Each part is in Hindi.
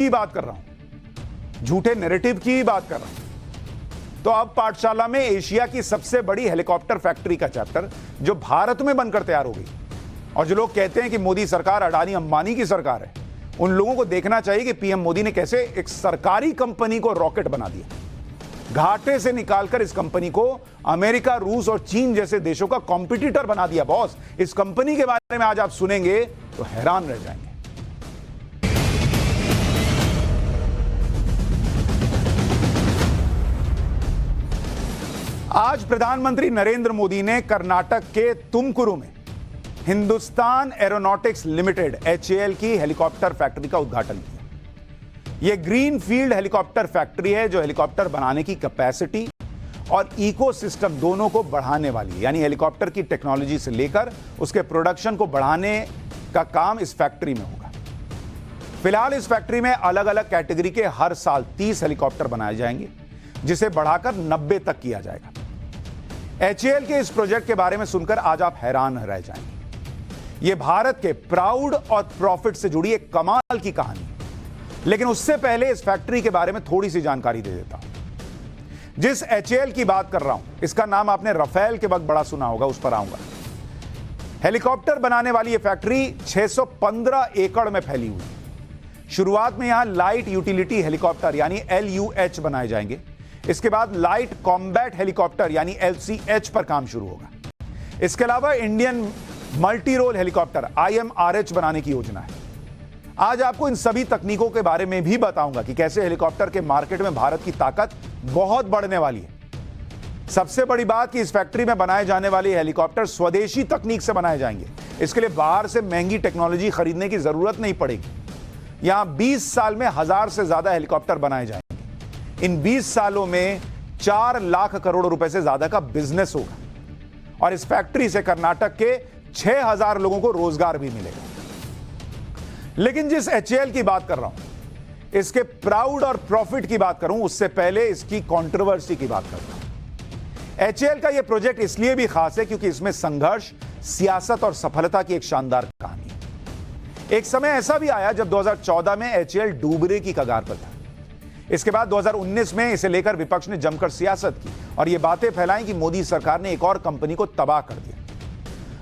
की बात कर रहा हूं, झूठे नैरेटिव की बात कर रहा हूं। तो अब पाठशाला में एशिया की सबसे बड़ी हेलीकॉप्टर फैक्ट्री का चैप्टर जो भारत में बनकर तैयार हो गई, और जो लोग कहते हैं कि मोदी सरकार अडानी अंबानी की सरकार है, उन लोगों को देखना चाहिए कि पीएम मोदी ने कैसे एक सरकारी कंपनी को रॉकेट बना दिया, घाटे से निकालकर इस कंपनी को अमेरिका, रूस और चीन जैसे देशों का कॉम्पिटिटर बना दिया। बॉस, इस कंपनी के बारे में आज आप सुनेंगे तो हैरान रह जाएंगे। आज प्रधानमंत्री नरेंद्र मोदी ने कर्नाटक के तुमकुरु में हिंदुस्तान एरोनॉटिक्स लिमिटेड HAL की हेलीकॉप्टर फैक्ट्री का उद्घाटन किया। यह ग्रीन फील्ड हेलीकॉप्टर फैक्ट्री है जो हेलीकॉप्टर बनाने की कैपेसिटी और इकोसिस्टम दोनों को बढ़ाने वाली है, यानी हेलीकॉप्टर की टेक्नोलॉजी से लेकर उसके प्रोडक्शन को बढ़ाने का काम इस फैक्ट्री में होगा। फिलहाल इस फैक्ट्री में अलग अलग कैटेगरी के हर साल 30 हेलीकॉप्टर बनाए जाएंगे, जिसे बढ़ाकर 90 तक किया जाएगा। HAL के इस प्रोजेक्ट के बारे में सुनकर आज आप हैरान रह जाएंगे। यह भारत के प्राउड और प्रॉफिट से जुड़ी एक कमाल की कहानी है। लेकिन उससे पहले इस फैक्ट्री के बारे में थोड़ी सी जानकारी दे देता हूं। जिस HAL की बात कर रहा हूं, इसका नाम आपने राफेल के वक्त बड़ा सुना होगा, उस पर आऊंगा। हेलीकॉप्टर बनाने वाली यह फैक्ट्री 615 एकड़ में फैली हुई है। शुरुआत में यहां लाइट यूटिलिटी हेलीकॉप्टर यानी LUH बनाए जाएंगे। इसके बाद लाइट कॉम्बैट हेलीकॉप्टर यानी LCH पर काम शुरू होगा। इसके अलावा Indian multi role helicopter IMRH बनाने की योजना है। आज आपको इन सभी तकनीकों के बारे में भी बताऊंगा कि कैसे हेलीकॉप्टर के मार्केट में भारत की ताकत बहुत बढ़ने वाली है। सबसे बड़ी बात कि इस फैक्ट्री में बनाए जाने वाले हेलीकॉप्टर स्वदेशी तकनीक से बनाए जाएंगे। इसके लिए बाहर से महंगी टेक्नोलॉजी खरीदने की जरूरत नहीं पड़ेगी। यहां 20 साल में 1000 से ज्यादा हेलीकॉप्टर बनाए जाएंगे। इन 20 सालों में 4 लाख करोड़ रुपए से ज्यादा का बिजनेस होगा, और इस फैक्ट्री से कर्नाटक के 6000 लोगों को रोजगार भी मिलेगा। लेकिन जिस HAL की बात कर रहा हूं, इसके प्राउड और प्रॉफिट की बात करूं उससे पहले इसकी कंट्रोवर्सी की बात करता हूं। HAL का यह प्रोजेक्ट इसलिए भी खास है क्योंकि इसमें संघर्ष, सियासत और सफलता की एक शानदार कहानी है। एक समय ऐसा भी आया जब 2014 में HAL डूबने की कगार पर था। इसके बाद 2019 में इसे लेकर विपक्ष ने जमकर सियासत की और यह बातें फैलाई कि मोदी सरकार ने एक और कंपनी को तबाह कर दिया।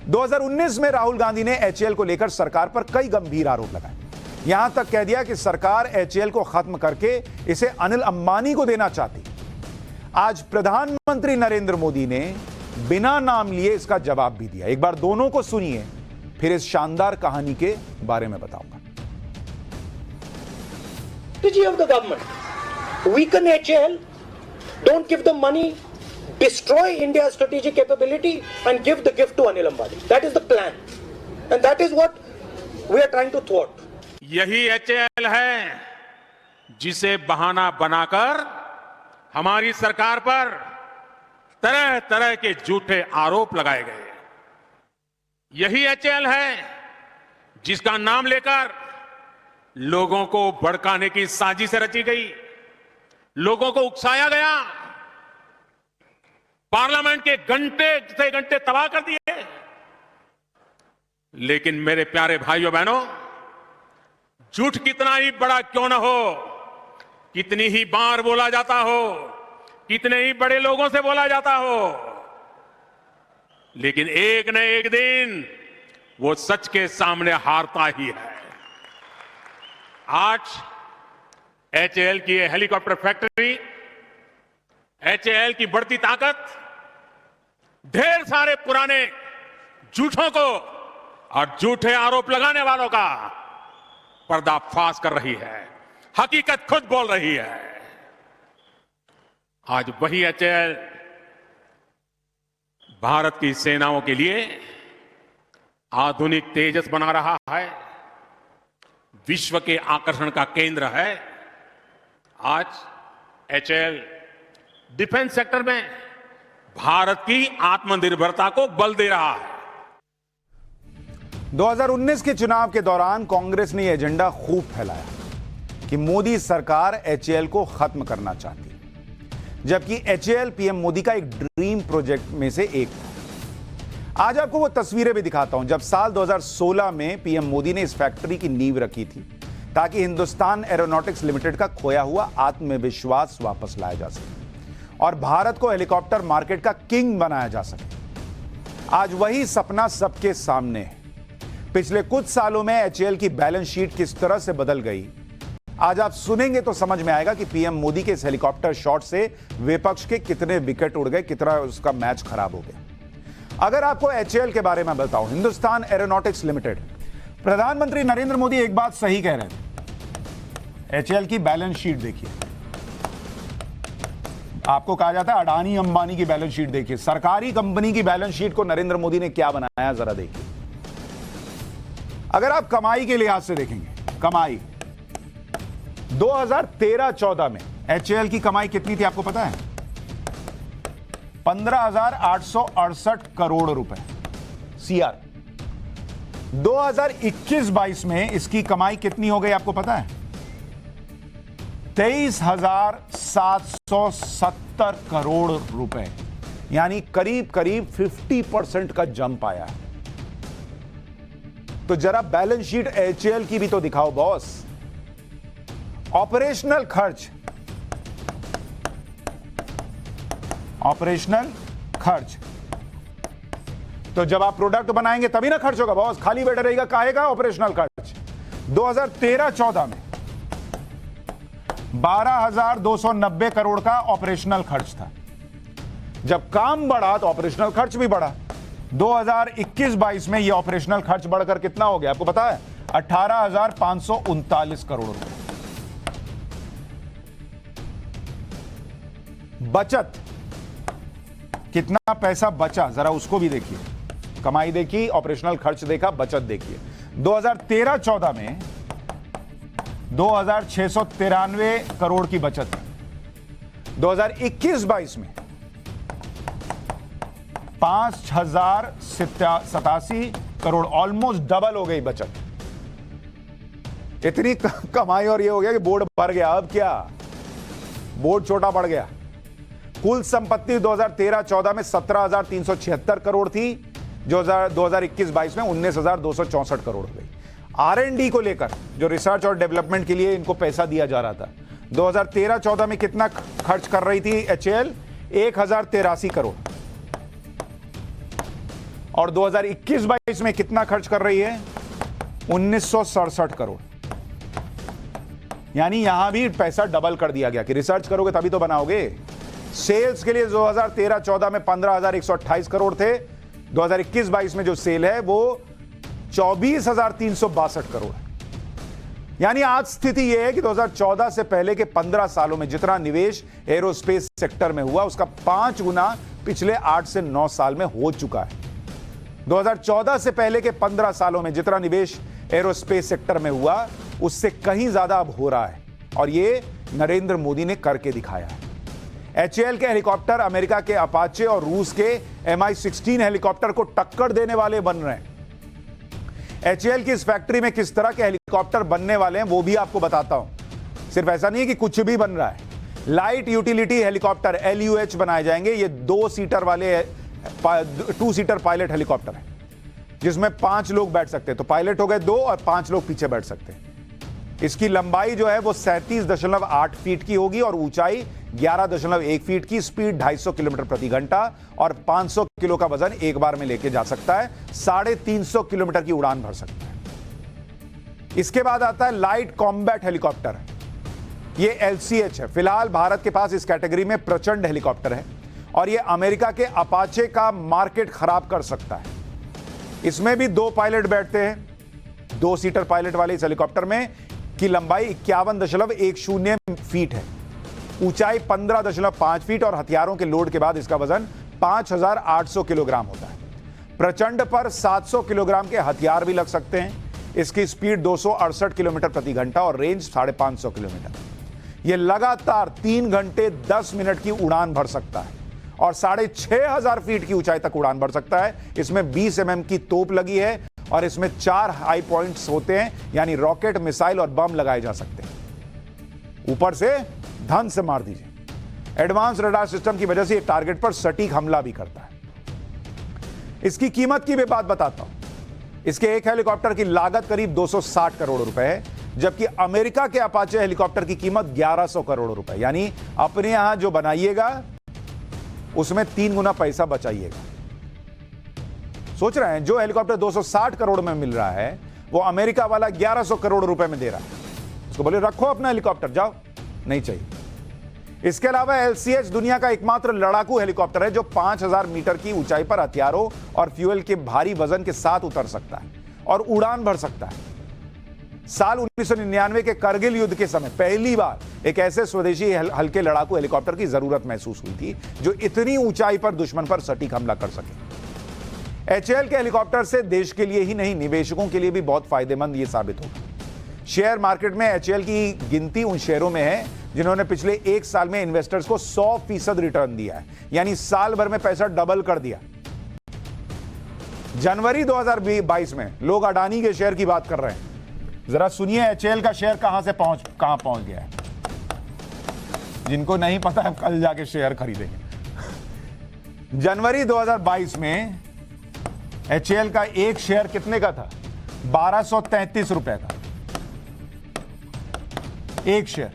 2019 में राहुल गांधी ने HAL को लेकर सरकार पर कई गंभीर आरोप लगाए। यहां तक कह दिया कि सरकार HAL को खत्म करके इसे अनिल अंबानी को देना चाहती। आज प्रधानमंत्री नरेंद्र मोदी ने बिना नाम लिए इसका जवाब भी दिया। एक बार दोनों को सुनिए, फिर इस शानदार कहानी के बारे में बताऊंगा। Strategy of the government: weaken HAL, don't give them money, destroy India's strategic capability and give the gift to Anil Ambani. That is the plan, and that is what we are trying to thwart. यही HAL है जिसे बहाना बनाकर हमारी सरकार पर तरह तरह के झूठे आरोप लगाए गए। यही HAL है जिसका नाम लेकर लोगों को भड़काने की साजिश रची गई, लोगों को उकसाया गया, पार्लियामेंट के घंटे से घंटे तबाह कर दिए। लेकिन मेरे प्यारे भाइयों बहनों, झूठ कितना ही बड़ा क्यों न हो, कितनी ही बार बोला जाता हो, कितने ही बड़े लोगों से बोला जाता हो, लेकिन एक न एक दिन वो सच के सामने हारता ही है। आज HAL की ये हेलीकॉप्टर फैक्ट्री, HAL की बढ़ती ताकत ढेर सारे पुराने झूठों को और झूठे आरोप लगाने वालों का पर्दाफाश कर रही है। हकीकत खुद बोल रही है। आज वही HAL भारत की सेनाओं के लिए आधुनिक तेजस बना रहा है, विश्व के आकर्षण का केंद्र है। आज HAL डिफेंस सेक्टर में भारत की आत्मनिर्भरता को बल दे रहा है। 2019 के चुनाव के दौरान कांग्रेस ने यह एजेंडा खूब फैलाया कि मोदी सरकार HAL को खत्म करना चाहती, जबकि HAL पीएम मोदी का एक ड्रीम प्रोजेक्ट में से एक था। आज आपको वो तस्वीरें भी दिखाता हूं जब साल 2016 में पीएम मोदी ने इस फैक्ट्री की नींव रखी थी, ताकि हिंदुस्तान एरोनॉटिक्स लिमिटेड का खोया हुआ आत्मविश्वास वापस लाया जा सके और भारत को हेलीकॉप्टर मार्केट का किंग बनाया जा सके। आज वही सपना सबके सामने है। पिछले कुछ सालों में एचएएल की बैलेंस शीट किस तरह से बदल गई, आज आप सुनेंगे तो समझ में आएगा कि पीएम मोदी के इस हेलीकॉप्टर शॉट से विपक्ष के कितने विकेट उड़ गए, कितना उसका मैच खराब हो गया। अगर आपको एचएएल के बारे में बताऊं, हिंदुस्तान एरोनॉटिक्स लिमिटेड, प्रधानमंत्री नरेंद्र मोदी एक बात सही कह रहे थे। एचएएल की बैलेंस शीट देखिए, आपको कहा जाता है अडानी अंबानी की बैलेंस शीट देखिए, सरकारी कंपनी की बैलेंस शीट को नरेंद्र मोदी ने क्या बनाया जरा देखिए। अगर आप कमाई के लिहाज से देखेंगे, कमाई 2013-14 में एचएएल की कमाई कितनी थी आपको पता है? 15,868 करोड़ रुपए सीआर। 2021-22 में इसकी कमाई कितनी हो गई आपको पता है? 23,770 करोड़ रुपए, यानी करीब करीब 50% का जंप आया है। तो जरा बैलेंस शीट एचएएल की भी तो दिखाओ बॉस। ऑपरेशनल खर्च, ऑपरेशनल खर्च, तो जब आप प्रोडक्ट बनाएंगे तभी ना खर्च होगा बॉस, खाली बैठे रहेगा काहे का ऑपरेशनल खर्च। 2013-14 में 12,290 करोड़ का ऑपरेशनल खर्च था। जब काम बढ़ा तो ऑपरेशनल खर्च भी बढ़ा। 2021-22 में यह ऑपरेशनल खर्च बढ़कर कितना हो गया आपको पता है? 18,539 करोड़ रुपए। बचत, कितना पैसा बचा जरा उसको भी देखिए। कमाई देखी, ऑपरेशनल खर्च देखा, बचत देखिए। 2013-14 में 2,693 करोड़ की बचत है। 2021-22 में 5,087 करोड़, ऑलमोस्ट डबल हो गई बचत। इतनी कमाई और ये हो गया कि बोर्ड भर गया। अब क्या, बोर्ड छोटा पड़ गया। कुल संपत्ति 2013-14 में 17,376 करोड़ थी, जो 2021-22 में 19,264 करोड़ हो गई। R&D को लेकर, जो रिसर्च और डेवलपमेंट के लिए इनको पैसा दिया जा रहा था, 2013-14 में कितना खर्च कर रही थी एचएएल? 1,083 करोड़। और 2021-22 में कितना खर्च कर रही है? 1967 करोड़। यानी यहां भी पैसा डबल कर दिया गया कि रिसर्च करोगे तभी तो बनाओगे। सेल्स के लिए 2013-14 में 15,128 करोड़ थे। 2021-22 में जो सेल है वो 24,362 करोड़ है। यानी आज स्थिति यह है कि 2014 से पहले के 15 सालों में जितना निवेश एरोस्पेस सेक्टर में हुआ, उसका 5 गुना पिछले 8 से 9 साल में हो चुका है। 2014 से पहले के 15 सालों में जितना निवेश एरोस्पेस सेक्टर में हुआ, उससे कहीं ज्यादा अब हो रहा है, और ये नरेंद्र मोदी ने करके दिखाया है। एचएएल के हेलीकॉप्टर अमेरिका के अपाचे और रूस के MI-16 हेलीकॉप्टर को टक्कर देने वाले बन रहे हैं। एचएएल की इस फैक्ट्री में किस तरह के हेलीकॉप्टर बनने वाले हैं वो भी आपको बताता हूं। सिर्फ ऐसा नहीं है कि कुछ भी बन रहा है। लाइट यूटिलिटी हेलीकॉप्टर LUH बनाए जाएंगे। ये 2 सीटर वाले 2 सीटर पायलट हेलीकॉप्टर है, जिसमें 5 लोग बैठ सकते हैं। तो पायलट हो गए 2 और 5 लोग पीछे बैठ सकते हैं। इसकी लंबाई जो है वो 37.8 फीट की होगी और ऊंचाई 11.1 फीट की। स्पीड 250 किलोमीटर प्रति घंटा और 500 किलो का वजन एक बार में लेके जा सकता है। 350 किलोमीटर की उड़ान भर सकता है। इसके बाद आता है लाइट कॉम्बैट हेलीकॉप्टर। ये LCH है। फिलहाल भारत के पास इस कैटेगरी में प्रचंड हेलीकॉप्टर है और ये अमेरिका के अपाचे का मार्केट खराब कर सकता है। इसमें भी 2 पायलट बैठते हैं। 2 सीटर पायलट वाले इस हेलीकॉप्टर में की लंबाई 51.10 फीट है, ऊंचाई 15.5 फीट और हथियारों के लोड के बाद इसका वजन 5,800 किलोग्राम होता है। प्रचंड पर 700 किलोग्राम के हथियार भी लग सकते हैं। इसकी स्पीड 268 किलोमीटर प्रति घंटा और रेंज 550 किलोमीटर। यह लगातार 3 घंटे 10 मिनट की उड़ान भर सकता है और 6,500 फीट की ऊंचाई तक उड़ान भर सकता है। इसमें 20 mm की तोप लगी है और इसमें 4 हाई पॉइंट्स होते हैं, यानी रॉकेट, मिसाइल और बम लगाए जा सकते हैं। ऊपर से धन से मार दीजिए। एडवांस रडार सिस्टम की वजह से ये टारगेट पर सटीक हमला भी करता है। इसकी कीमत की भी बात बताता हूं। इसके एक हेलीकॉप्टर की लागत करीब 260 करोड़ रुपए है, जबकि अमेरिका के अपाचे हेलीकॉप्टर की कीमत 1100 करोड़ रुपए, यानी अपने यहां जो बनाइएगा उसमें 3 गुना पैसा बचाइएगा। सोच रहे हैं, जो हेलीकॉप्टर 260 करोड़ में मिल रहा है वो अमेरिका वाला 1100 करोड़ रुपए में दे रहा है। उसको बोले रखो अपना हेलीकॉप्टर, जाओ, नहीं चाहिए। इसके अलावा LCH दुनिया का एकमात्र लड़ाकू हेलीकॉप्टर है जो 5000 मीटर की ऊंचाई पर हथियारों और फ्यूल के भारी वजन के साथ उतर सकता है और उड़ान भर सकता है। साल 1999 के करगिल युद्ध के समय पहली बार एक ऐसे स्वदेशी हल्के लड़ाकू हेलीकॉप्टर की जरूरत महसूस हुई थी जो इतनी ऊंचाई पर दुश्मन पर सटीक हमला कर सके। HAL के हेलीकॉप्टर से देश के लिए ही नहीं, निवेशकों के लिए भी बहुत फायदेमंद यह साबित होगा। शेयर मार्केट में HAL की गिनती उन शेयरों में है जिन्होंने पिछले 1 साल में इन्वेस्टर्स को 100% रिटर्न दिया है, यानी साल भर में पैसा डबल कर दिया। जनवरी 2022 में लोग अडानी के शेयर की बात कर रहे हैं। जरा सुनिए HAL का शेयर कहां पहुंच गया है। जिनको नहीं पता है कल जाके शेयर खरीदेंगे। जनवरी 2022 में HAL का एक शेयर कितने का था? 1233 रुपए का एक शेयर।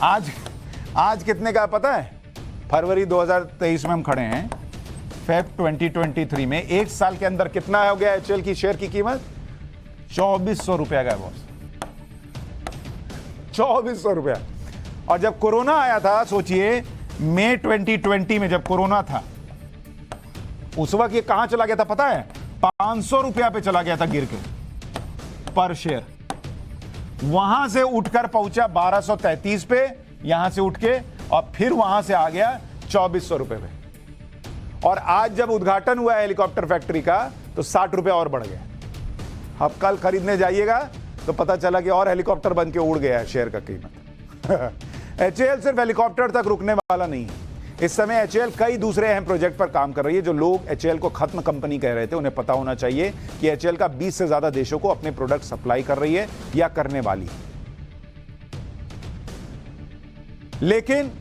आज कितने का पता है? फरवरी 2023 में हम खड़े हैं, फेब 2023 में, एक साल के अंदर कितना हो गया HAL की शेयर की कीमत? 2400 रुपया का है बॉस, 2400 रुपया। और जब कोरोना आया था, सोचिए मई 2020 में जब कोरोना था, उस वक्त ये कहां चला गया था पता है? 500 रुपया पे चला गया था गिर के पर शेयर। वहां से उठकर पहुंचा 1233 पे, यहां से उठ के, और फिर वहां से आ गया 2400 रुपए पे। और आज जब उद्घाटन हुआ है हेलीकॉप्टर फैक्ट्री का तो 60 रुपए और बढ़ गया। अब कल खरीदने जाइएगा तो पता चला कि और हेलीकॉप्टर बन के उड़ गया है शेयर का कीमत। HAL सिर्फ हेलीकॉप्टर तक रुकने वाला नहीं है। इस समय HAL कई दूसरे अहम प्रोजेक्ट पर काम कर रही है। जो लोग HAL को खत्म कंपनी कह रहे थे, उन्हें पता होना चाहिए कि HAL का 20 से ज्यादा देशों को अपने प्रोडक्ट सप्लाई कर रही है या करने वाली है। लेकिन